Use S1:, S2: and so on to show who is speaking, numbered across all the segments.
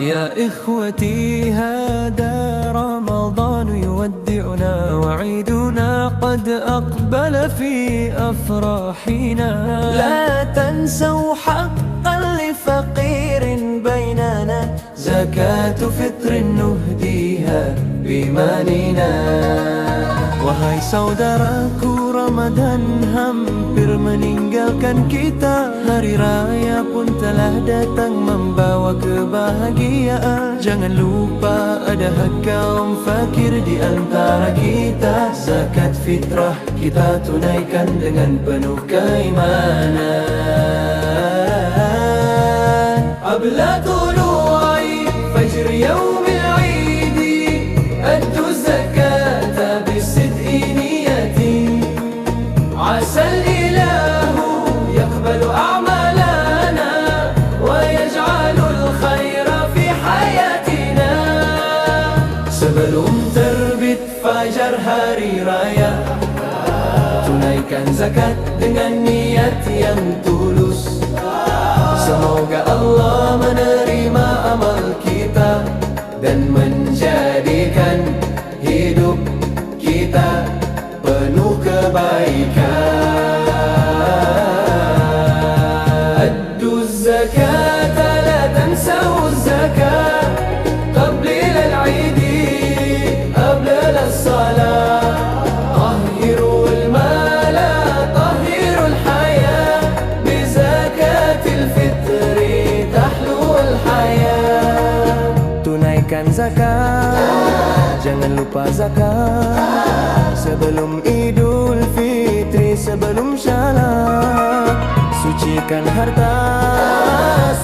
S1: يا إخوتي هذا رمضان يودعنا وعيدنا قد أقبل في أفراحنا. لا تنسوا حقا لفقير بيننا، زكاة فطر نهديها بمالنا. Wahai saudaraku, Ramadan hampir meninggalkan kita. Hari raya pun telah datang membawa kebahagiaan. Jangan lupa ada hak kaum fakir di antara kita. Zakat fitrah kita tunaikan dengan penuh keimanan. Qabla tulu'i fajr yaumil 'Eid addu zakata bisidqi niyyati. 'Asa al-ilahu yaqbalu a'malana wa yaj'alul khaira fi hayatina. Sebelum terbit fajar hari raya, tunaikan zakat dengan niat yang tulus. Semoga Allah menerima amal kita dan menjadikan hidup kita penuh kebaikan. Addu zakata la tansau zakat qabla al-'Eid qabla as-salah. Tahhirul mala tahhirul hayah bizakatil fitri tahlul hayah. Tunaikan zakat, jangan lupa zakat sebelum Idul Fitri, sebelum Syalak. Sucikan harta,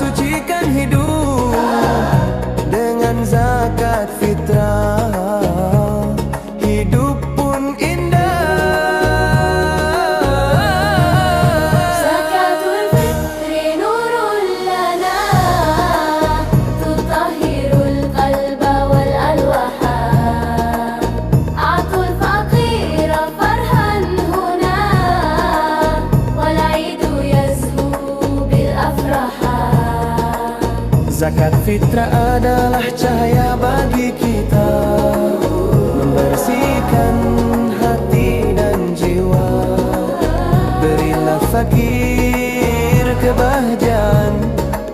S1: sucikan hidup dengan zakat fitrah. Hidup pun indah.
S2: Zakatul fitri nurul lana, tutahhirul qalba wal alwaha. A'tul faqira farhan huna, wal 'Eidu yazhu bil afraha.
S1: Zakat fitrah adalah cahaya bagi kita, membersihkan hati dan jiwa. Berilah fakir kebahagiaan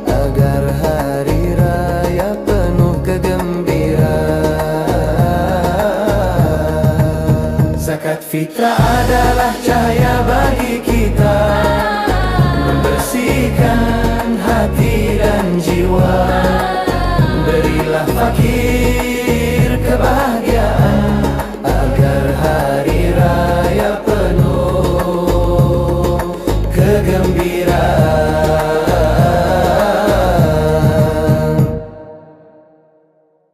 S1: agar hari raya penuh kegembiraan. Zakat fitrah adalah cahaya bagi kita, membersihkan hati dan jiwa. Berilah fakir kebahagiaan